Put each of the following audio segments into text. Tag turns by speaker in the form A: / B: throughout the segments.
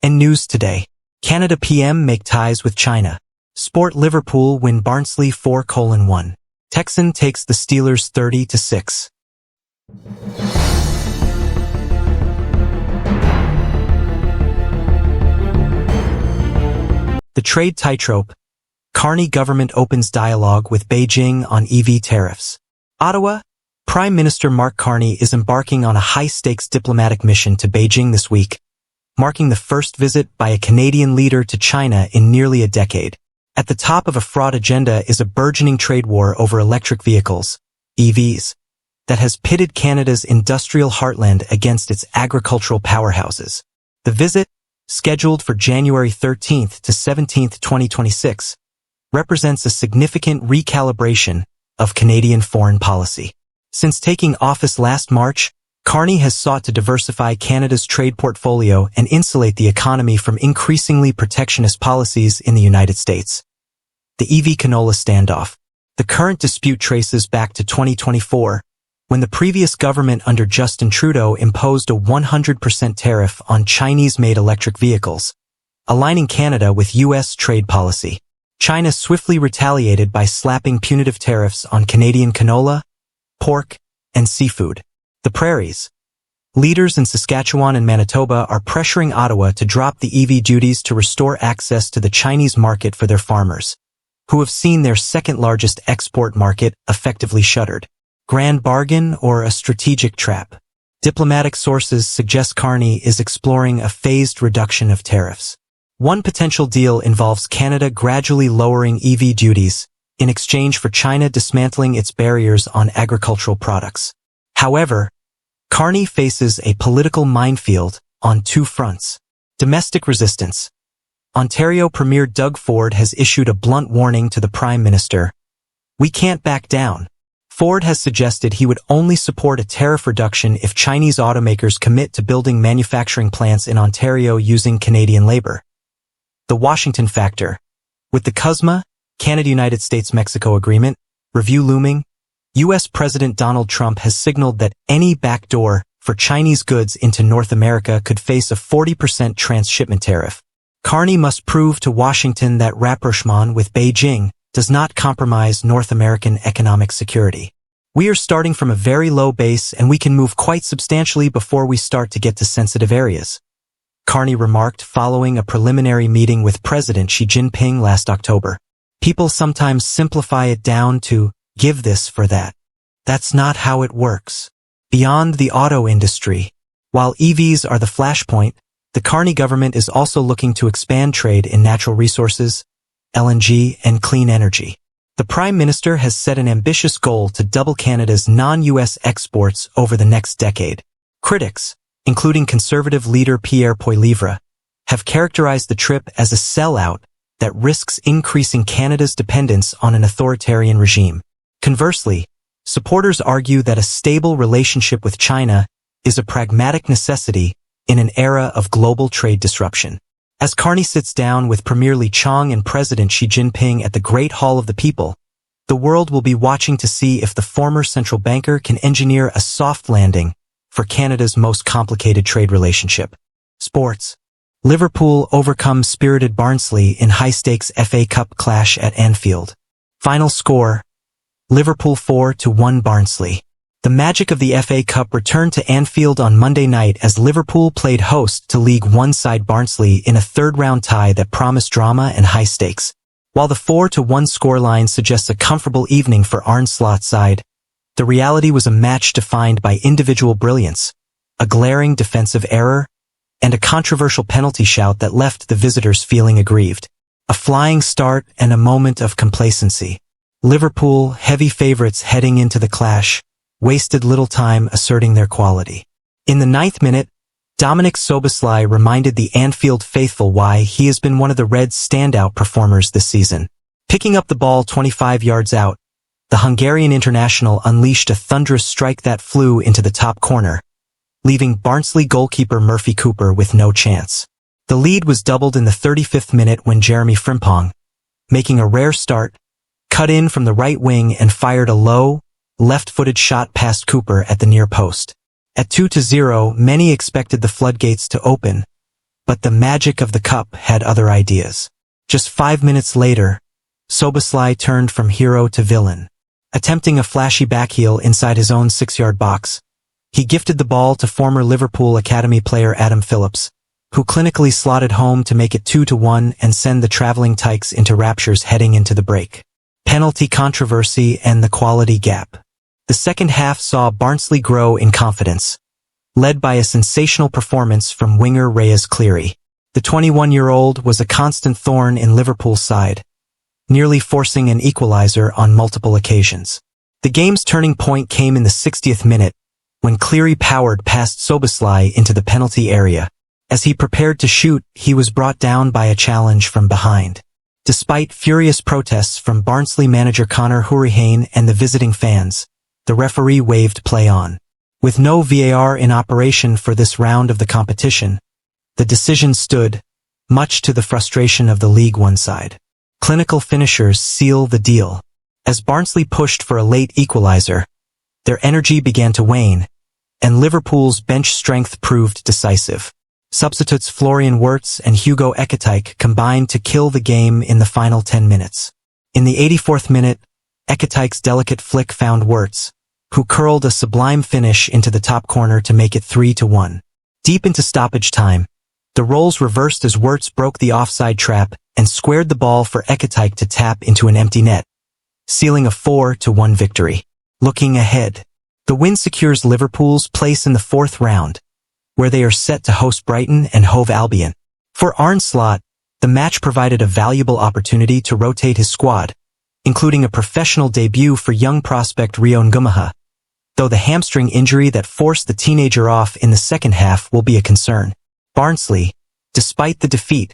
A: And news today. Canada PM make ties with China. Sport Liverpool win Barnsley 4-1. Texan takes the Steelers 30-6. The trade tightrope. Carney government opens dialogue with Beijing on EV tariffs. Ottawa. Prime Minister Mark Carney is embarking on a high-stakes diplomatic mission to Beijing this week, marking the first visit by a Canadian leader to China in nearly a decade. At the top of a fraught agenda is a burgeoning trade war over electric vehicles, EVs, that has pitted Canada's industrial heartland against its agricultural powerhouses. The visit, scheduled for January 13th to 17th, 2026, represents a significant recalibration of Canadian foreign policy. Since taking office last March, Carney has sought to diversify Canada's trade portfolio and insulate the economy from increasingly protectionist policies in the United States. The EV canola standoff. The current dispute traces back to 2024, when the previous government under Justin Trudeau imposed a 100% tariff on Chinese-made electric vehicles, aligning Canada with U.S. trade policy. China swiftly retaliated by slapping punitive tariffs on Canadian canola, pork, and seafood. The prairies. Leaders in Saskatchewan and Manitoba are pressuring Ottawa to drop the EV duties to restore access to the Chinese market for their farmers, who have seen their second-largest export market effectively shuttered. Grand bargain or a strategic trap? Diplomatic sources suggest Carney is exploring a phased reduction of tariffs. One potential deal involves Canada gradually lowering EV duties in exchange for China dismantling its barriers on agricultural products. However, Carney faces a political minefield on two fronts. Domestic resistance. Ontario Premier Doug Ford has issued a blunt warning to the Prime Minister. "We can't back down." Ford has suggested he would only support a tariff reduction if Chinese automakers commit to building manufacturing plants in Ontario using Canadian labor. The Washington factor. With the CUSMA, Canada-United States-Mexico Agreement, review looming, U.S. President Donald Trump has signaled that any backdoor for Chinese goods into North America could face a 40% transshipment tariff. Carney must prove to Washington that rapprochement with Beijing does not compromise North American economic security. "We are starting from a very low base and we can move quite substantially before we start to get to sensitive areas," Carney remarked following a preliminary meeting with President Xi Jinping last October. "People sometimes simplify it down to give this for that. That's not how it works." Beyond the auto industry. While EVs are the flashpoint, the Carney government is also looking to expand trade in natural resources, LNG, and clean energy. The Prime Minister has set an ambitious goal to double Canada's non-US exports over the next decade. Critics, including Conservative leader Pierre Poilievre, have characterized the trip as a sellout that risks increasing Canada's dependence on an authoritarian regime. Conversely, supporters argue that a stable relationship with China is a pragmatic necessity in an era of global trade disruption. As Carney sits down with Premier Li Qiang and President Xi Jinping at the Great Hall of the People, the world will be watching to see if the former central banker can engineer a soft landing for Canada's most complicated trade relationship. Sports. Liverpool overcome spirited Barnsley in high-stakes FA Cup clash at Anfield. Final score: Liverpool 4-1 Barnsley. The magic of the FA Cup returned to Anfield on Monday night as Liverpool played host to League One side Barnsley in a third-round tie that promised drama and high stakes. While the 4-1 scoreline suggests a comfortable evening for Arne Slot's side, the reality was a match defined by individual brilliance, a glaring defensive error, and a controversial penalty shout that left the visitors feeling aggrieved. A flying start and a moment of complacency. Liverpool, heavy favorites heading into the clash, wasted little time asserting their quality. In the 9th minute, Dominic Szoboszlai reminded the Anfield faithful why he has been one of the Reds' standout performers this season. Picking up the ball 25 yards out, the Hungarian international unleashed a thunderous strike that flew into the top corner, leaving Barnsley goalkeeper Murphy Cooper with no chance. The lead was doubled in the 35th minute when Jeremy Frimpong, making a rare start, cut in from the right wing and fired a low, left-footed shot past Cooper at the near post. At 2-0, many expected the floodgates to open, But the magic of the cup had other ideas. Just 5 minutes later, Szoboszlai turned from hero to villain. Attempting a flashy backheel inside his own 6-yard box, he gifted the ball to former Liverpool Academy player Adam Phillips, who clinically slotted home to make it 2-1 and send the traveling Tykes into raptures heading into the break. Penalty controversy and the quality gap. The second half saw Barnsley grow in confidence, led by a sensational performance from winger Reyes Cleary. The 21-year-old was a constant thorn in Liverpool's side, nearly forcing an equalizer on multiple occasions. The game's turning point came in the 60th minute, when Cleary powered past Szoboszlai into the penalty area. As he prepared to shoot, he was brought down by a challenge from behind. Despite furious protests from Barnsley manager Conor Hourihane and the visiting fans, the referee waved play on. With no VAR in operation for this round of the competition, the decision stood, much to the frustration of the League One side. Clinical finishers seal the deal. As Barnsley pushed for a late equalizer, their energy began to wane, and Liverpool's bench strength proved decisive. Substitutes Florian Wirtz and Hugo Ekitike combined to kill the game in the final 10 minutes. In the 84th minute, Ekitike's delicate flick found Wirtz, who curled a sublime finish into the top corner to make it 3-1. Deep into stoppage time, the roles reversed as Wirtz broke the offside trap and squared the ball for Ekitike to tap into an empty net, sealing a 4-1 victory. Looking ahead, the win secures Liverpool's place in the fourth round, where they are set to host Brighton and Hove Albion. For Arne Slot, the match provided a valuable opportunity to rotate his squad, including a professional debut for young prospect Rio Ngumaha, though the hamstring injury that forced the teenager off in the second half will be a concern. Barnsley, despite the defeat,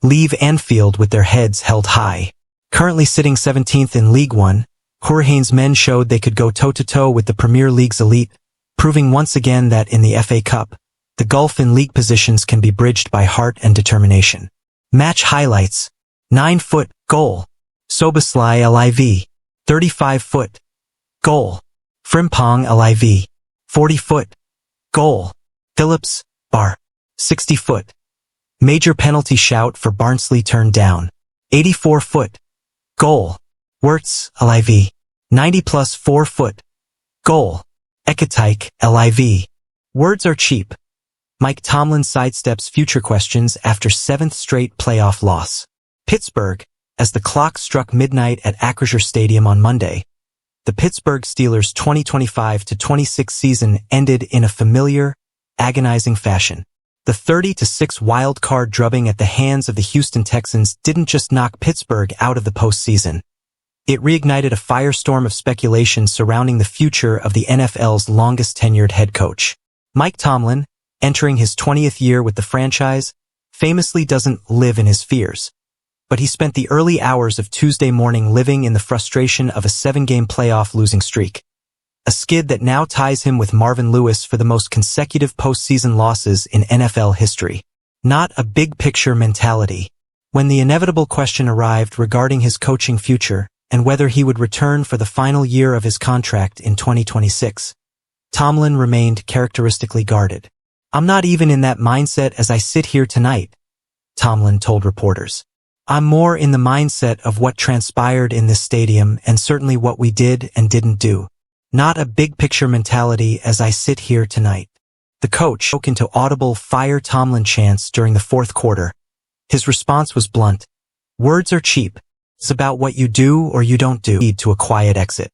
A: leave Anfield with their heads held high. Currently sitting 17th in League One, Hourihane's men showed they could go toe-to-toe with the Premier League's elite, proving once again that in the FA Cup, the gulf in league positions can be bridged by heart and determination. Match highlights: 9-foot goal, Szoboszlai LIV. 35-foot goal, Frimpong LIV. 40-foot goal, Phillips, Bar. 60-foot major penalty shout for Barnsley turned down. 84-foot goal, Wirtz LIV. 90+ 4-foot goal, Ekitike LIV. Words are cheap. Mike Tomlin sidesteps future questions after 7th straight playoff loss. Pittsburgh, as the clock struck midnight at Acrisure Stadium on Monday, the Pittsburgh Steelers' 2025-26 season ended in a familiar, agonizing fashion. The 30-6 wild card drubbing at the hands of the Houston Texans didn't just knock Pittsburgh out of the postseason. It reignited a firestorm of speculation surrounding the future of the NFL's longest-tenured head coach. Mike Tomlin, entering his 20th year with the franchise, famously doesn't live in his fears. But he spent the early hours of Tuesday morning living in the frustration of a 7-game playoff losing streak. A skid that now ties him with Marvin Lewis for the most consecutive postseason losses in NFL history. Not a big-picture mentality. When the inevitable question arrived regarding his coaching future and whether he would return for the final year of his contract in 2026, Tomlin remained characteristically guarded. "I'm not even in that mindset as I sit here tonight," Tomlin told reporters. "I'm more in the mindset of what transpired in this stadium and certainly what we did and didn't do. Not a big-picture mentality as I sit here tonight." The coach broke into audible "Fire Tomlin" chants during the fourth quarter. His response was blunt. "Words are cheap. It's about what you do or you don't do." Lead to a quiet exit.